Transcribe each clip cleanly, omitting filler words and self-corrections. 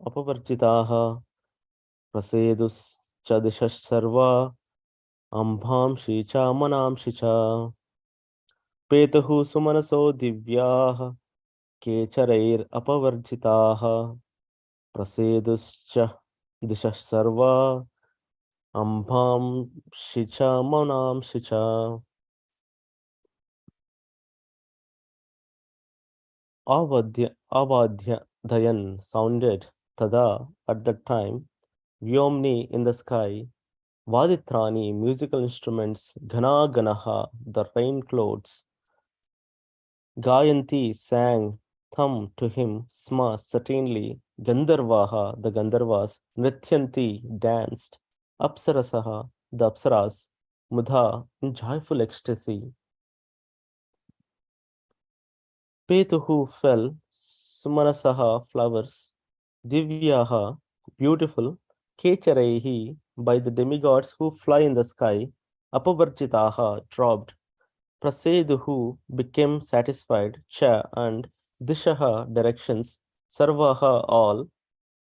अपवर्जिताः प्रसेदुश्च दिशः सर्वा अंभांसि च मनांसि च पेतुः सुमनसो दिव्याः केचरैरपवर्जिताः प्रसेदुश्च दिशः सर्वा अंभांसि च मनांसि च. Avadhya Dhayan sounded tada at that time, Vyomni in the sky, Vaditrani musical instruments, Ghana Ganaha the rain clouds, Gayanti sang Tham to him, Sma certainly, Gandharvaha the Gandharvas, Nrityanti danced, Apsarasaha the Apsaras, Mudha in joyful ecstasy. Petuhu fell, Sumanasaha flowers, Divyaha beautiful, Kecharehi by the demigods who fly in the sky, Apavarjitaha dropped, Praseduhu became satisfied, Cha and Dishaha directions, Sarvaha all,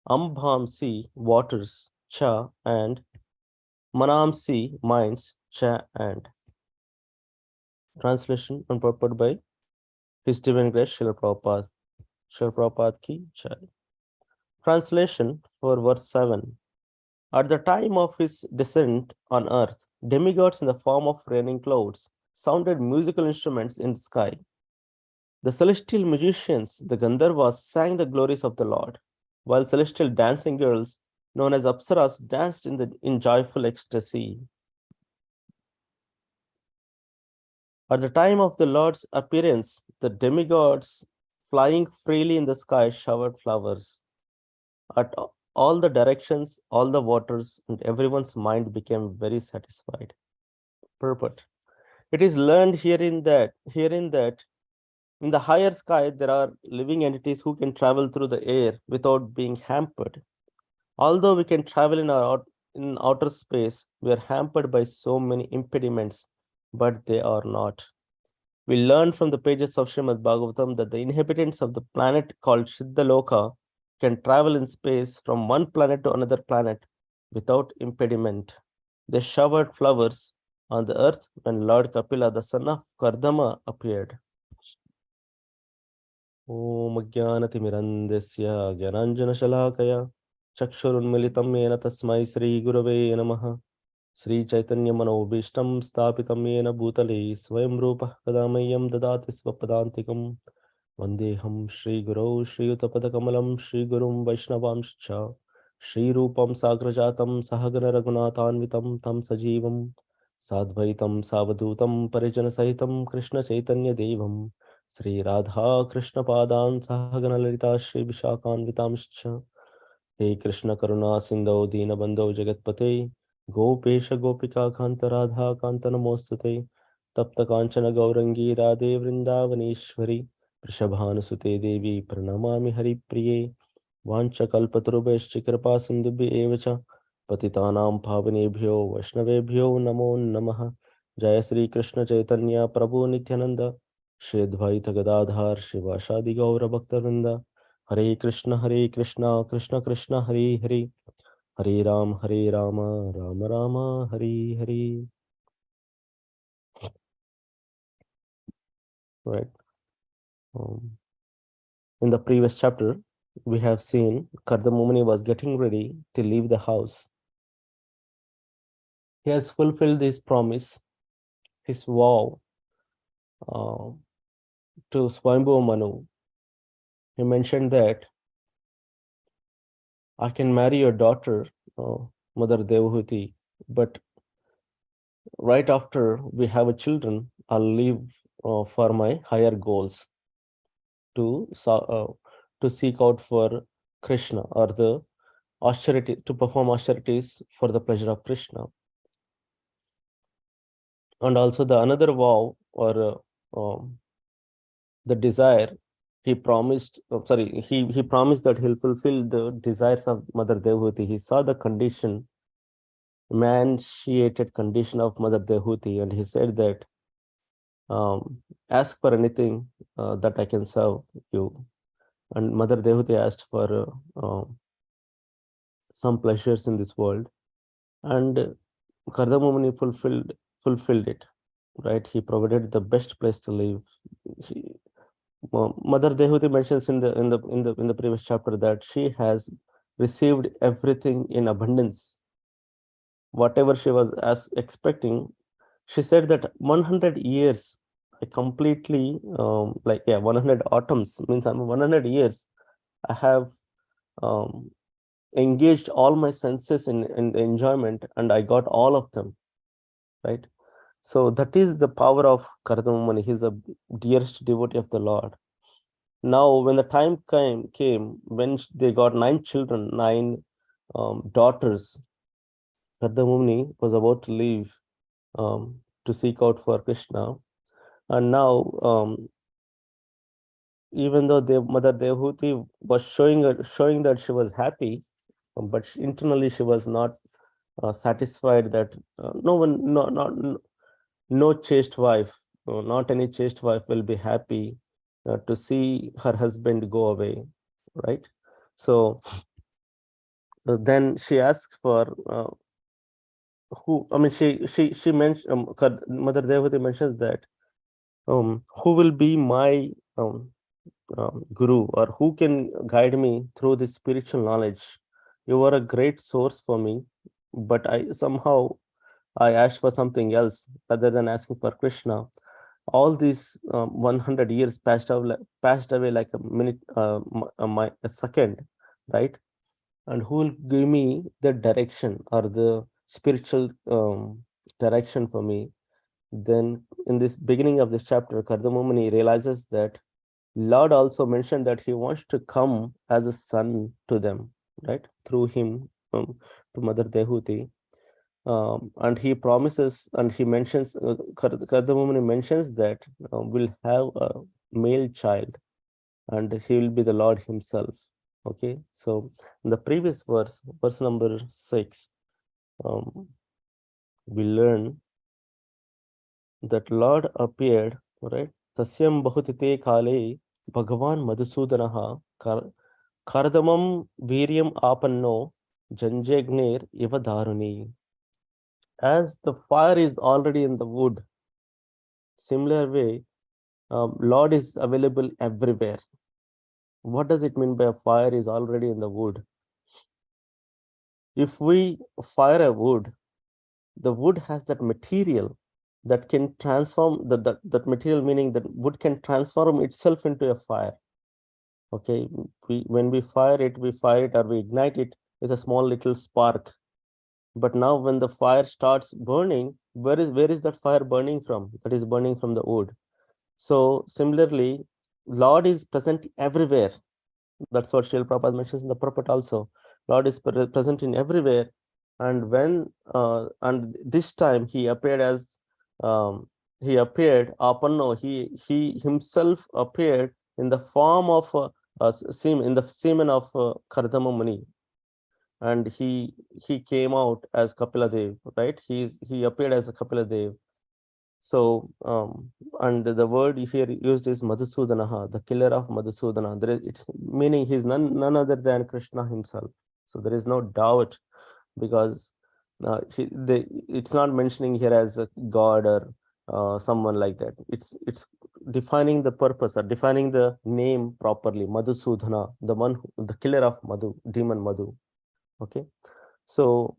Ambhamsi waters, Cha and Manamsi minds, Cha and. Translation and purport by His Divine Grace Srila Prabhupada. Srila Prabhupada ki Jai. Translation for verse 7. At the time of his descent on earth, demigods in the form of raining clouds sounded musical instruments in the sky. The celestial musicians, the Gandharvas, sang the glories of the Lord, while celestial dancing girls, known as Apsaras, danced in joyful ecstasy. At the time of the Lord's appearance, the demigods, flying freely in the sky, showered flowers. At all the directions, all the waters, and everyone's mind became very satisfied. Purport. It is learned herein that in the higher sky, there are living entities who can travel through the air without being hampered. Although we can travel in outer space, we are hampered by so many impediments, but they are not. We learn from the pages of Srimad Bhagavatam that the inhabitants of the planet called Siddhaloka can travel in space from one planet to another planet without impediment. They showered flowers on the earth when Lord Kapila, the son of Kardama, appeared. Om Jnanatimirandasya Jnananjana Shalakaya Chakshurunmilitam Yena Tasmai Sri Gurave Namaha Sri Chaitanya Manobishtam Stapitam Yena Bhutale Swayam Rupa Kadamayam Dadati Swapadantikam Vandeham Shri Guru Shri Utapadakammalam Shri Gurum Vaishnavamscha Shri Rupam Sagrajatam Sahagana Raghunathanvitam Tam Sajivam Sadvaitam Savadutam Parijana Sahitam Krishna Chaitanya Devam Sri Radha Krishna Padan Sahagana Lalita Shri Vishakhanvitamscha He Krishna Karuna Sindho Deenabandho Jagatpate Gopesha Gopika Kanta Radha Kanta Namostate Tapta Kanchana Gaurangi Radhe Vrindavaneshwari Prishabhanusute Devi Pranamami Hari Priye Vancha Kalpatarubhescha Kripa Sindhubhya Evacha Patitanam Pavanebhyo Vaishnavebhyo Namo Namaha Jaya Sri Krishna Chaitanya Prabhu Nityananda Shri Advaita Gadadhar Shivashadi Gaura Bhaktavinda Hare Krishna Krishna Krishna Hare Hare Hare Rama Rama Rama Hare Hare. Right. In the previous chapter, we have seen Kardamumani was getting ready to leave the house. He has fulfilled his promise, his vow to Swayambhu Manu. He mentioned that I can marry your daughter, Mother Devahuti, but right after we have a children, I'll leave for my higher goals to seek out for Krishna, or the austerity, to perform austerities for the pleasure of Krishna. And also the another vow, or the desire, he promised, he promised that he'll fulfill the desires of Mother Devahuti. He saw the condition, emancipated condition of Mother Devahuti, and he said that ask for anything that I can serve you. and Mother Dehuti asked for some pleasures in this world, and Kardamumuni fulfilled it, right? He provided the best place to live. Mother Dehuti mentions in the previous chapter that she has received everything in abundance, whatever she was as expecting. She said that 100 years, I completely 100 autumns means 100 years I have um, engaged all my senses in the enjoyment, and I got all of them, right? So that is the power of Kardamumani. He's a dearest devotee of the Lord. Now, when the time came when they got 9 children, 9 daughters, Kardamumani was about to leave to seek out for Krishna. And now, even though Mother Dehuti was showing that she was happy, but internally she was not satisfied that no chaste wife, not any chaste wife will be happy to see her husband go away, right? So then she asks for who. I mean, she mentioned Mother Devati mentions that who will be my guru, or who can guide me through this spiritual knowledge? You are a great source for me, but I asked for something else rather than asking for Krishna. All these 100 years passed away like a minute, a second, right? And who will give me the direction or the spiritual direction for me? Then in this beginning of this chapter, Kardamumani realizes that Lord also mentioned that he wants to come as a son to them, right? Through him to Mother Dehuti. And he promises, and he mentions, Kardamumani mentions that we'll have a male child, and he will be the Lord himself. Okay, so in the previous verse number 6, we learn that Lord appeared, right? Tasyam bahutite kale Bhagavan Madhusudanaha Kardamam Viryam Apanno Janjagnir Iva Daruni. As the fire is already in the wood, similar way, Lord is available everywhere. What does it mean by a fire is already in the wood? If we fire a wood, the wood has that material that can transform that material, meaning that wood can transform itself into a fire. Okay, when we fire it or we ignite it with a small little spark. But now when the fire starts burning, where is that fire burning from? That is burning from the wood. So similarly, Lord is present everywhere. That's what Srila Prabhupada mentions in the purport also. Lord is present in everywhere. And and this time he appeared as Apanno, he himself appeared in the form of semen of Kardamamuni, and he came out as Kapila Dev, right? He appeared as a Kapila Dev. So and the word here used is Madhusudanaha, the killer of Madhusudana. Meaning he's none other than Krishna himself. So there is no doubt, because it's not mentioning here as a god or someone like that. It's defining the purpose or defining the name properly. Madhusudana, the killer of Madhu, demon Madhu. Okay, so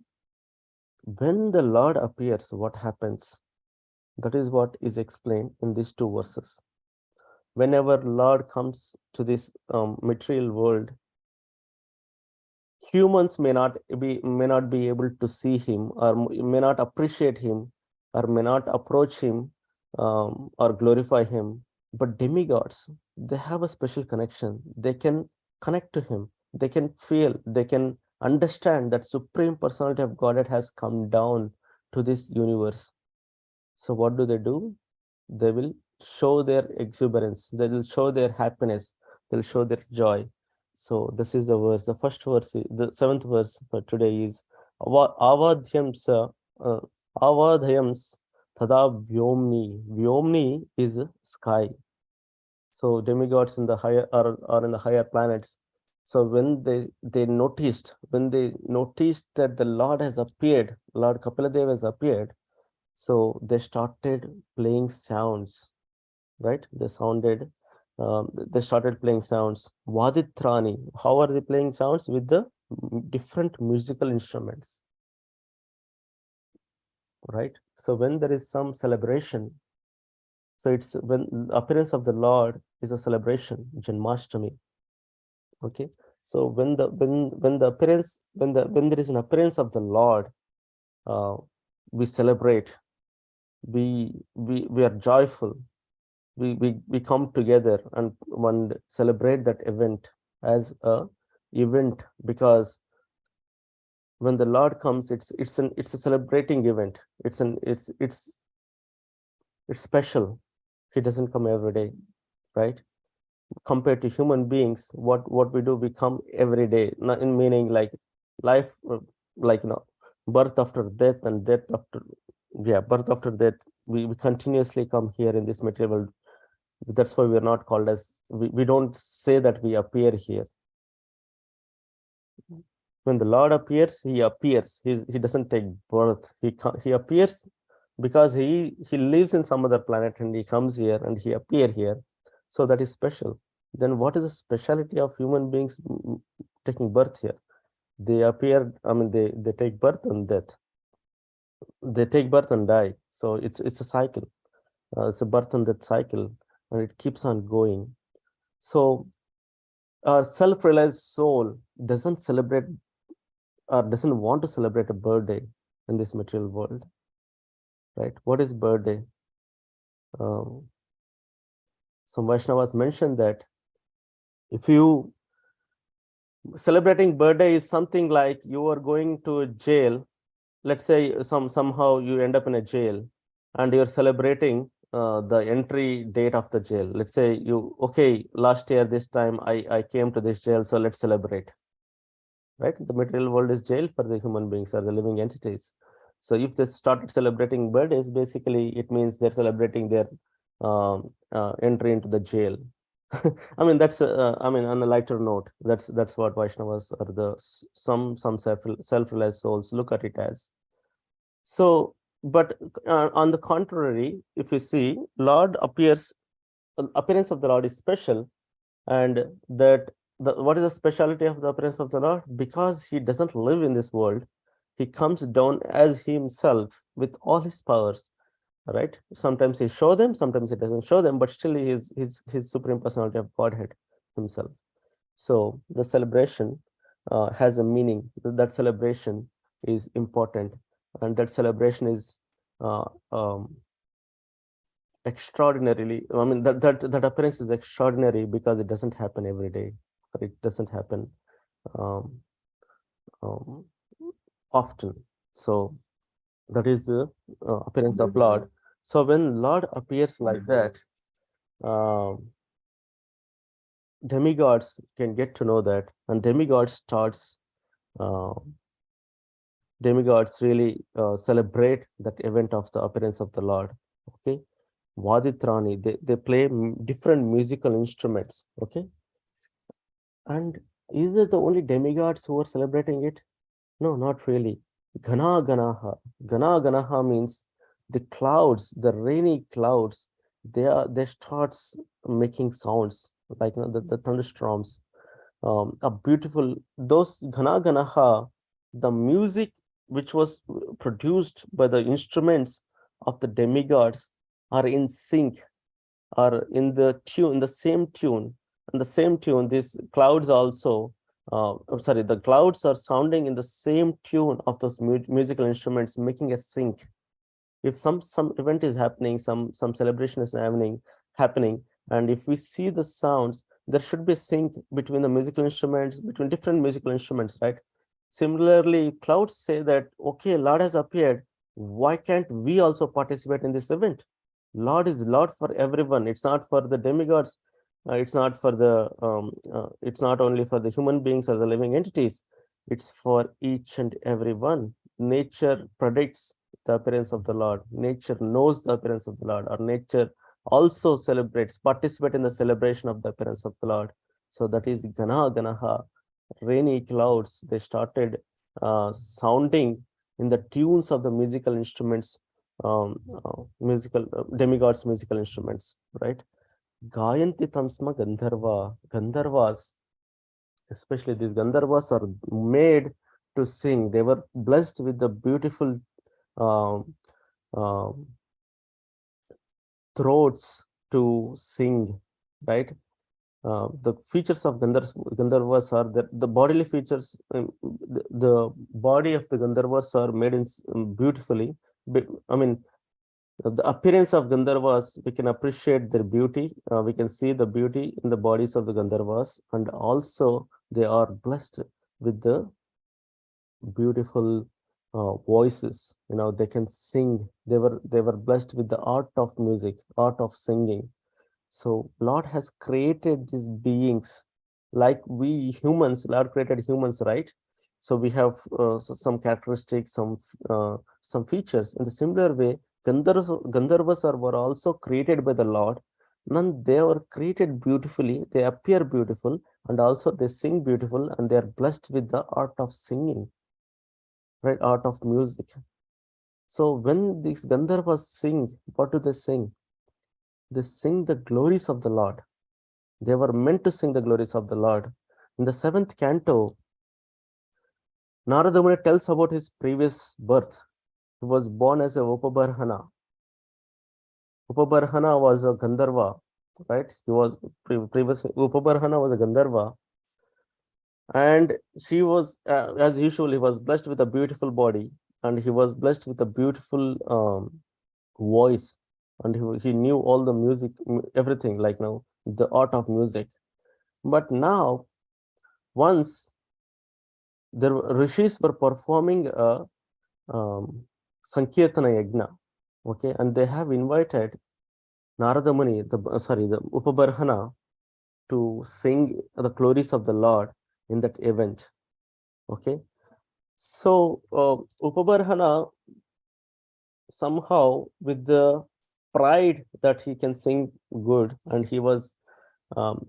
when the Lord appears, what happens? That is what is explained in these 2 verses. Whenever Lord comes to this material world, humans may not be able to see him, or may not appreciate him, or may not approach him or glorify him. But demigods, they have a special connection. They can connect to him. They can feel, they can understand that Supreme Personality of Godhead has come down to this universe. So what do? They will show their exuberance. They will show their happiness. They'll show their joy. So this is the verse. The first verse, the 7th verse for today is Avadhyams Avadhyams Tada Vyomni. Vyomni is sky. So demigods in the higher are in the higher planets. So when they noticed, that the Lord has appeared, Lord Kapiladev has appeared, so they started playing sounds, right? They started playing sounds. Vaditrani. How are they playing sounds? With the different musical instruments, right? So when there is some celebration, so it's when the appearance of the Lord is a celebration, Janmashtami. Okay. So when the appearance when there is an appearance of the Lord, uh, we celebrate, we are joyful, we come together and one celebrate that event as a event, because when the Lord comes, it's a celebrating event. It's special. He doesn't come every day, right? Compared to human beings, what we do, we come every day, not in meaning like life, like birth after death and death after, yeah, birth after death. We continuously come here in this material world. That's why we're not called as, we don't say that we appear here. When the Lord appears, he appears. He doesn't take birth. He appears because he lives in some other planet and he comes here and he appear here. So that is special. Then what is the speciality of human beings taking birth here? They appear, I mean, they take birth and death. They take birth and die. So it's a cycle. It's a birth and death cycle, and it keeps on going. So our self-realized soul doesn't celebrate or doesn't want to celebrate a birthday in this material world, right? What is birthday? Some Vaishnavas mentioned that if you celebrating birthday is something like you are going to jail. Let's say somehow you end up in a jail and you're celebrating the entry date of the jail. Let's say okay, last year this time I came to this jail, so let's celebrate, right? The material world is jail for the human beings or the living entities. So if they started celebrating birthdays, basically it means they're celebrating their entry into the jail. I mean, that's I mean, on a lighter note, that's what Vaishnavas or the some self-realized souls look at it as. So, but on the contrary, if you see, Lord appears, appearance of the Lord is special, and that what is the speciality of the appearance of the Lord? Because he doesn't live in this world, he comes down as himself with all his powers, right? Sometimes he show them, sometimes he doesn't show them, but still he is his supreme personality of Godhead himself. So the celebration has a meaning. That celebration is important, and that celebration is uh, um, extraordinarily, I mean, that appearance is extraordinary because it doesn't happen every day. It doesn't happen um, um, often. So that is the appearance of Lord. So when Lord appears like that, um, demigods can get to know that, and uh, demigods really celebrate that event of the appearance of the Lord. Okay, Vaditrani, they play different musical instruments. Okay, and is it the only demigods who are celebrating it? No, not really. Gana Ganaha. Gana Ganaha means the clouds, the rainy clouds, they starts making sounds like the thunderstorms. A beautiful, those Gana Ganaha, the music which was produced by the instruments of the demigods are in sync, are in the tune, in the same tune. And the same tune, these clouds also, I'm sorry, the clouds are sounding in the same tune of those musical instruments, making a sync. If some event is happening, some celebration is happening, and if we see the sounds, there should be a sync between the musical instruments, between different musical instruments, right? Similarly, clouds say that, okay, Lord has appeared. Why can't we also participate in this event? Lord is Lord for everyone. It's not for the demigods. It's not for the. It's not only for the human beings or the living entities. It's for each and every one. Nature predicts the appearance of the Lord. Nature knows the appearance of the Lord, or nature also participate in the celebration of the appearance of the Lord. So that is Gana Ganaha, rainy clouds. They started sounding in the tunes of the musical instruments, musical demigods, musical instruments, right? Gayanti Tamsma Gandharva. Gandharvas, especially these Gandharvas, are made to sing. They were blessed with the beautiful um, um, throats to sing, right? The features of Gandharvas are that the bodily features, the body of the Gandharvas are made in beautifully. I mean, the appearance of Gandharvas, we can appreciate their beauty. We can see the beauty in the bodies of the Gandharvas, and also they are blessed with the beautiful voices. They can sing. They were blessed with the art of music, art of singing. So Lord has created these beings like we humans. Lord created humans, right? So we have some characteristics, some features. In the similar way, Gandharvas were also created by the Lord. And they were created beautifully. They appear beautiful, and also they sing beautiful, and they are blessed with the art of singing, right? Art of music. So when these Gandharvas sing, what do they sing? They sing the glories of the Lord. They were meant to sing the glories of the Lord. In the seventh canto, Narada Muni tells about his previous birth. He was born as a Upabarhana. Upabarhana was a Gandharva, right? He was previous Upabarhana was a Gandharva, and he was, as usual, he was blessed with a beautiful body, and he was blessed with a beautiful voice, and he knew all the music, everything, like now the art of music. But now, once the rishis were performing a Sankirtana Yajna, okay, and they have invited Narada Muni, the Upabarhana, to sing the glories of the Lord in that event, okay. So Upabarhana, somehow, with the pride that he can sing good, and um,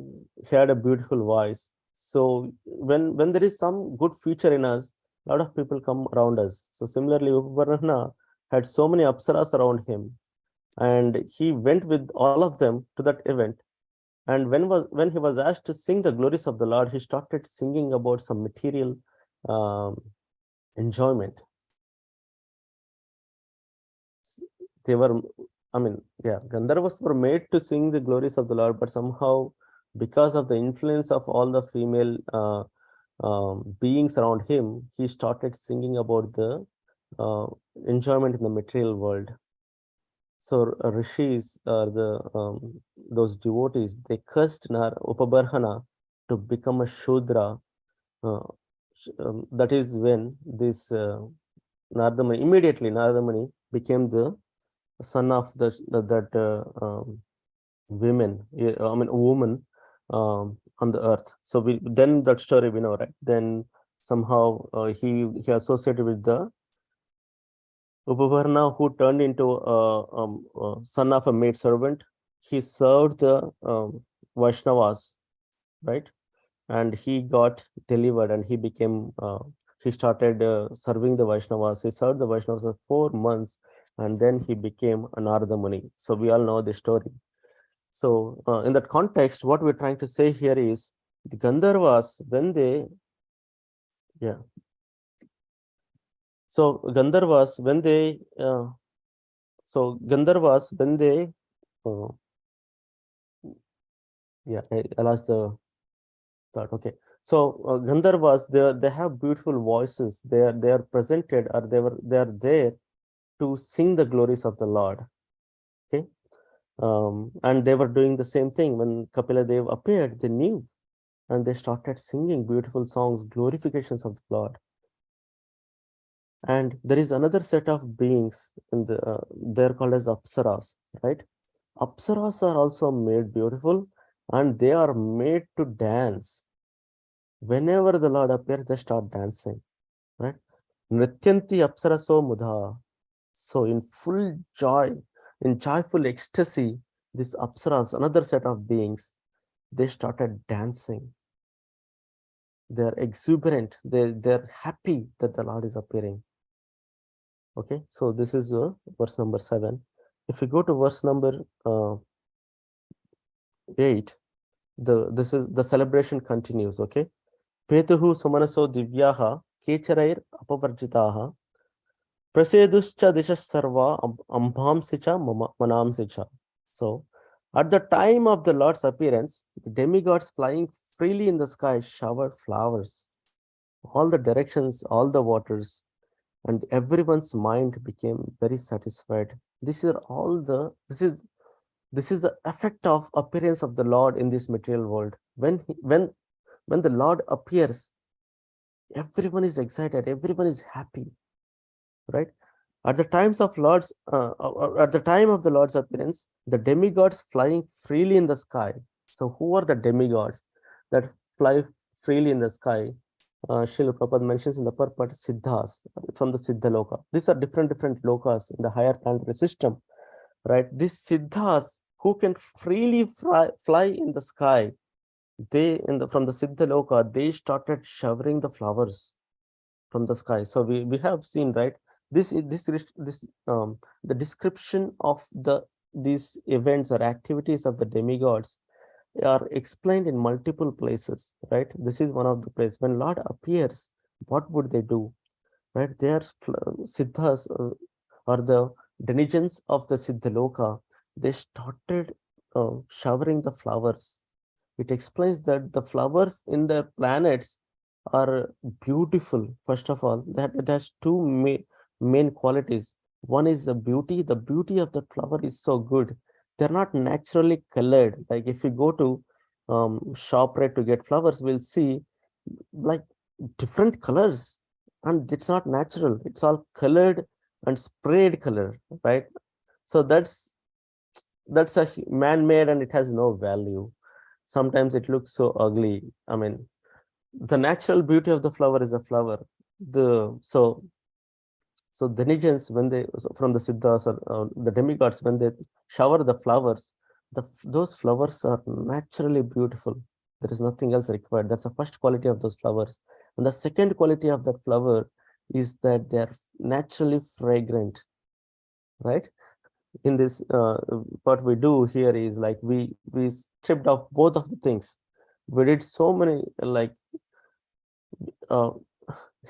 he had a beautiful voice. So when there is some good feature in us, a lot of people come around us. So similarly, Upabarhana had so many apsaras around him, and he went with all of them to that event. And when he was asked to sing the glories of the Lord, he started singing about some material um, enjoyment. They were, I mean, yeah, Gandharvas were made to sing the glories of the Lord, but somehow, because of the influence of all the female beings around him, he started singing about the uh, enjoyment in the material world. So rishis, those devotees, they cursed Upabarhana to become a Shudra. Uh, that is when this immediately Narada Muni became the son of that women, I mean woman, on the earth. So then that story we know, right? Then somehow he associated with the Upavarna, who turned into a son of a maid servant. He served the Vaishnavas, right? And he got delivered, and he started serving the Vaishnavas. He served the Vaishnavas for 4 months, and then he became a Narada Muni. So we all know the story. So in that context, what we're trying to say here is the Gandharvas, when they, yeah. So Gandharvas, when they, uh, yeah, I lost the thought. Okay. So Gandharvas, they have beautiful voices. They are presented, or they are there to sing the glories of the Lord. Okay. And they were doing the same thing when Kapila Dev appeared. They knew, and they started singing beautiful songs, glorifications of the Lord. And there is another set of beings they're called as apsaras, right? Apsaras are also made beautiful, and they are made to dance. Whenever the Lord appears, they start dancing, right? Nrityanti apsaraso mudha. So in full joy, in joyful ecstasy, These apsaras, another set of beings, they started dancing. They're exuberant. They're happy that the Lord is appearing. Okay, so this is verse number 7. If we go to verse number 8, the celebration continues. Okay, Petuhu Sumanaso Divyaha Kecharair Apavarjitaha Praseduscha Dishas Sarva Ambhamsicha Manamsicha. So, at the time of the Lord's appearance, the demigods flying freely in the sky showered flowers, all the directions, all the waters, and everyone's mind became very satisfied. This is the effect of appearance of the Lord in this material world. When the Lord appears, everyone is excited, everyone is happy, right? At the time of the Lord's appearance, the demigods flying freely in the sky. So who are the demigods that fly freely in the sky? Srila Prabhupada mentions in the purport Siddhas from the Siddha Loka. These are different lokas in the higher planetary system, right? These Siddhas who can freely fly in the sky, from the Siddha Loka, they started showering the flowers from the sky. So we have seen, right? The description of these events or activities of the demigods are explained in multiple places, right? This is one of the places. When Lord appears, what would they do, right? They are siddhas, or the denizens of the Siddhaloka. They started showering the flowers. It explains that the flowers in the planets are beautiful. First of all, that it has two main qualities. One is the beauty. The beauty of the flower is so good. They're not naturally colored. Like if we go to shop right to get flowers, we'll see like different colors, and it's not natural. It's all colored and sprayed color, right? So that's a man-made, and it has no value. Sometimes it looks so ugly. I mean, the natural beauty of the flower is a flower. So the Nijans, when they from the Siddhas or the demigods, when they shower the flowers, those flowers are naturally beautiful. There is nothing else required. That's the first quality of those flowers. And the second quality of that flower is that they are naturally fragrant, right? In this what we do here is like we stripped off both of the things. We did so many like uh,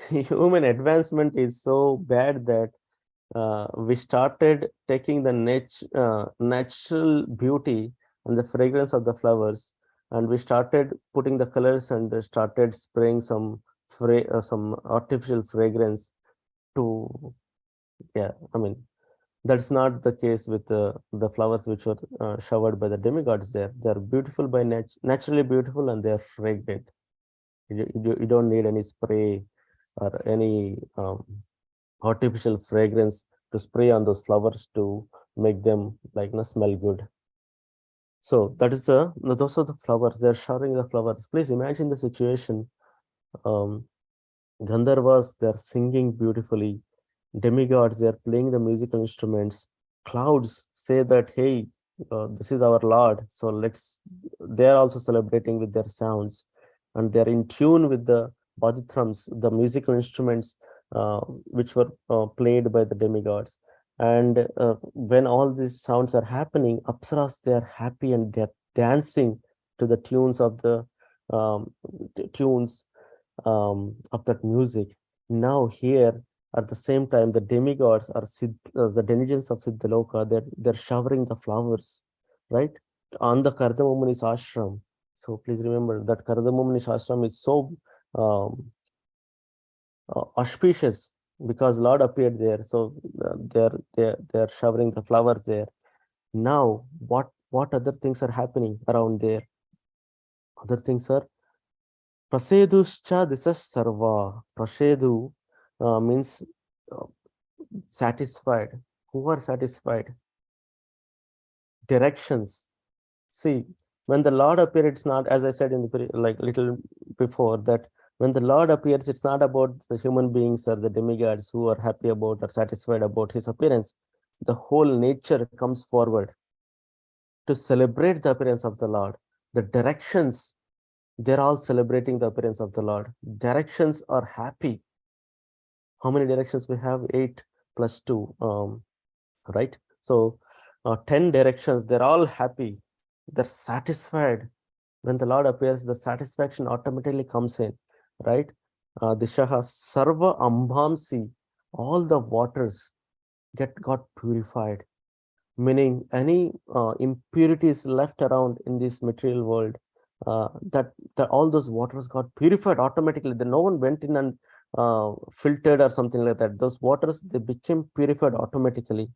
human advancement is so bad that we started taking the natural beauty and the fragrance of the flowers, and we started putting the colors and started spraying some artificial fragrance to, yeah, I mean, that's not the case with the flowers which were showered by the demigods. They're beautiful by naturally beautiful, and they're fragrant. You don't need any spray or any artificial fragrance to spray on those flowers to make them like smell good. So that is those are the flowers. They're showering the flowers. Please imagine the situation. Um, Gandharvas, they're singing beautifully. Demigods, they're playing the musical instruments. Clouds say that, hey, this is our Lord. So they're also celebrating with their sounds, and they're in tune with the bodhidhrams, the musical instruments which were played by the demigods. And when all these sounds are happening, Apsaras, they are happy and they're dancing to the tunes of the tunes of that music. Now here, at the same time, the demigods are the denizens of Siddhaloka. They're showering the flowers, right, on the Kardamomuni's ashram. So please remember that Kardamomuni's ashram is so auspicious because Lord appeared there. So they're showering the flowers there. Now, what other things are happening around there? Other things are Praseduscha disas sarva. Prasedu means uh, satisfied. Who are satisfied? Directions. See, when the Lord appears, it's not, as I said in the like little before, that when the Lord appears, it's not about the human beings or the demigods who are happy about or satisfied about his appearance. The whole nature comes forward. to celebrate the appearance of the Lord. The directions, they're all celebrating the appearance of the Lord. Directions are happy. How many directions we have? 8 plus 2, right? So 10 directions, they're all happy. They're satisfied. When the Lord appears, the satisfaction automatically comes in, right? Dishaha Sarva Ambhamsi, all the waters got purified, meaning any impurities left around in this material world, that all those waters got purified automatically. Then no one went in and filtered or something like that. Those waters, they became purified automatically.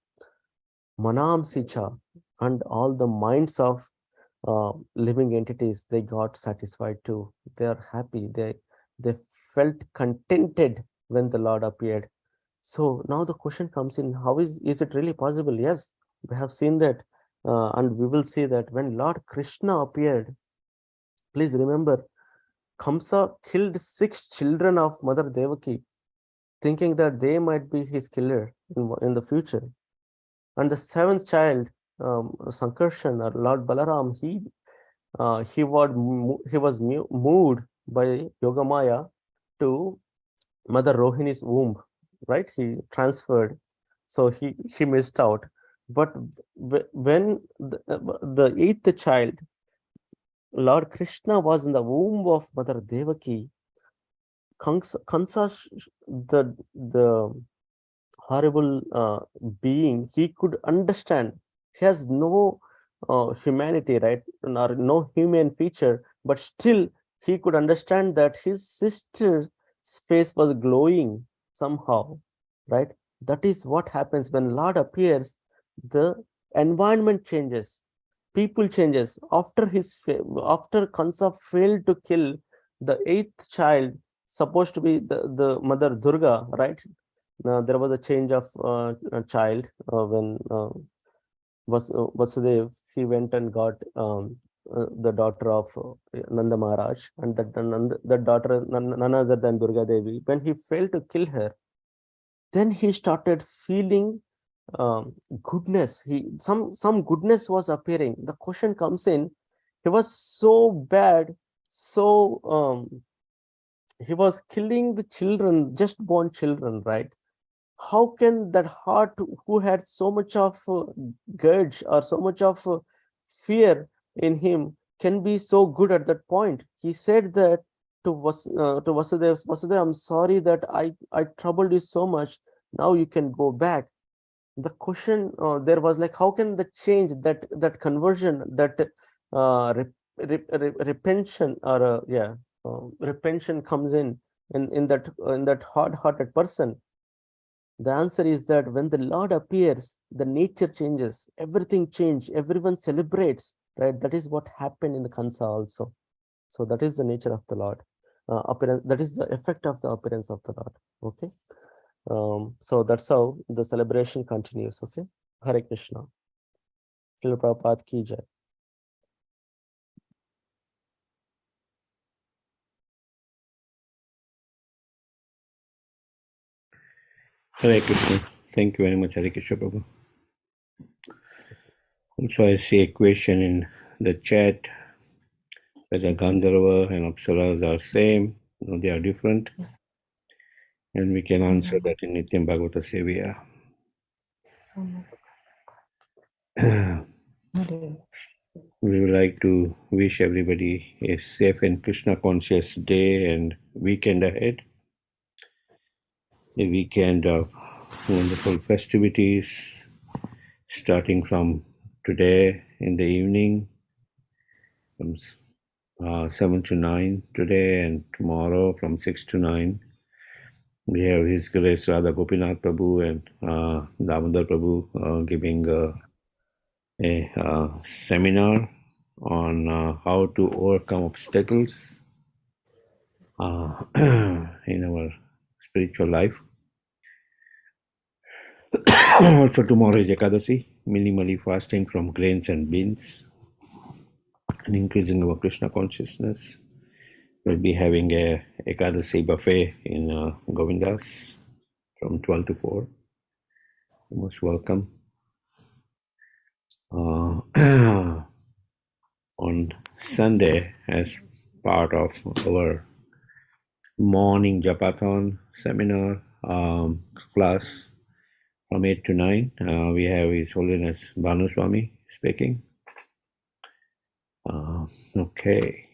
Manam Sicha, and all the minds of living entities, they got satisfied too. They are happy. They felt contented when the Lord appeared. So now the question comes in: how is it really possible? Yes, we have seen that, and we will see that when Lord Krishna appeared. Please remember, Kamsa killed 6 children of Mother Devaki, thinking that they might be his killer in the future. And the 7th child, Sankarshan or Lord Balaram, he was moved by Yogamaya to Mother Rohini's womb, right? He transferred, so he missed out. But when the 8th child, Lord Krishna, was in the womb of Mother Devaki, Kansa, the horrible being, he could understand. He has no humanity, right? Or no human feature, but still he could understand that his sister's face was glowing somehow, right? That is what happens when Lord appears. The environment changes, people changes. After Kansa failed to kill the 8th child, supposed to be the Mother Durga, right? There was a change of a child when Vasudev, he went and got the daughter of Nanda Maharaj, and that daughter, none other than Durga Devi. When he failed to kill her, then he started feeling goodness. Some goodness was appearing. The question comes in: he was so bad, so he was killing the children, just born children, right? How can that heart, who had so much of grudge or so much of fear in him, can be so good at that point? He said that to Vasudev, Vasudev, I'm sorry that I troubled you so much. Now you can go back. The question there was like, how can the change, that conversion, that repension, or repension comes in that hard-hearted person? The answer is that when the Lord appears, the nature changes, everything changes, everyone celebrates, right? That is what happened in the Kansa also. So that is the nature of the Lord. Appearance, that is the effect of the appearance of the Lord. Okay. So that's how the celebration continues. Okay. Hare Krishna. Srila Prabhupada ki jai. Hare Krishna. Thank you very much, Hare Krishna Prabhu. Also, I see a question in the chat whether Gandharva and Apsaras are same. No, they are different. And we can answer that in Nityam Bhagavata Sevya. We would like to wish everybody a safe and Krishna conscious day and weekend ahead. A weekend of wonderful festivities starting from today in the evening, from 7 to 9 today, and tomorrow from 6 to 9. We have His Grace Radha Gopinath Prabhu and Damodar Prabhu giving a seminar on how to overcome obstacles in our spiritual life. Also, tomorrow is Ekadasi, minimally fasting from grains and beans and increasing our Krishna consciousness. We'll be having a Ekadasi buffet in Govindas from 12 to 4. You're most welcome. on Sunday as part of our morning Japathon seminar class from 8 to 9. We have His Holiness Bhanuswami speaking. Okay.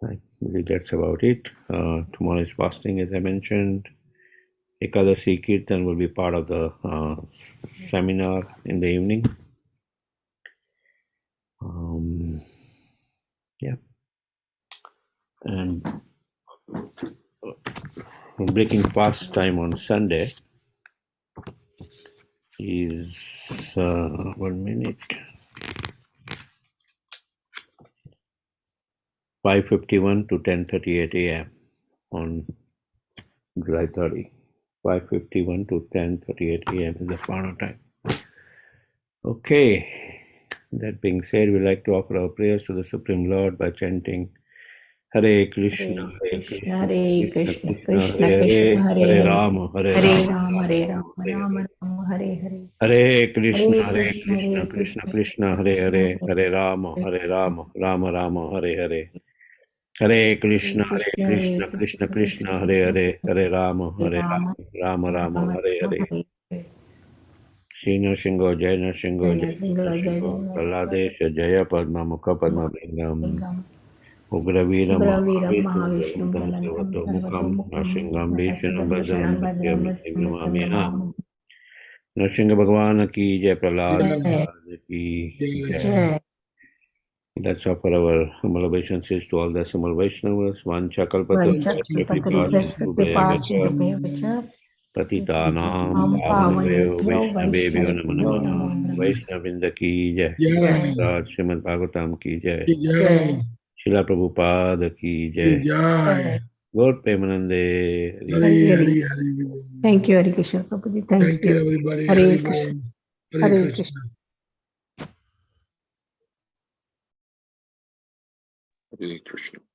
I believe that's about it. Tomorrow is fasting, as I mentioned. Ekadasi Kirtan will be part of the seminar in the evening. Yeah. And breaking fast time on Sunday is 1 minute. 5:51 to 10:38 a.m. on July 30. 5:51 to 10:38 a.m. is the final time. Okay. That being said, we like to offer our prayers to the Supreme Lord by chanting Hare Krishna, Hare Krishna, Hare Krishna Krishna, Krishna, Krishna Hare Krishna, Hare, Hare Hare Hare, Rama, Hare Hare Rama, Rama, Rama Hare Rama, Rama, Hare Rama Hare. Rama, Hare Hare, Hare Krishna, Hare Hare Krishna, Krishna, Hare Krishna Krishna, Krishna, Krishna Hare Hare, Krishna, Hare Rama, Hare Rama, Rama Rama, Hare Hare. Hare Krishna, Hare Hare Krishna, Hare Krishna, Krishna Krishna, Krishna, Krishna Hare Krishna, Hare, Hare Rama, Hare Hare Rama, Rama, Rama Rama, Rama Hare Rama, Hare. Hare Hare, Shri Nrsimha, Jai Nrsimha, Jai Jai Nrsimha, Jai Praladesha, Jaya Padma, Mukha Padma Bhingam, Lingam, Ugravira Ugraviram Mahavishnu, Mahavishnu Jalantam Jalantam Sarvato Mukam, Sarvatomukam, Nrsimham Vishnu Narasimha Bhajaram Bhadram Bhatyami Bhadram Bhadram Namaha. Namamu. Nrsimha Bhagwan ki Jai, Prahlad Jai, ki Jai. Jai, Let's offer our humble obeisances to all the Sumal Vaishnavas, Vancha Vancha Kalpatarusya Kalpatarudasya Kripasindhubhayavacha Kripasindhubhayavacha Patitanam Am Pavanebhyo Pavanebhyo Vaishnavebhyo Namo Vaishnavebhyo Namo Namaha. Namaha. Vaishnavrinda ki Jai, Jai, Raj Srimad Bhagavatam ki Jai, Jai, Srila Prabhupada ki Jai, Jai. Gaur Premanande Hari. Hari Hari. Thank you, Hari Krishna Prabhuji. Thank you. everybody. Hare Hari Krishna. Bol. Hare Hare Krishna. Krishna. Hare Krishna.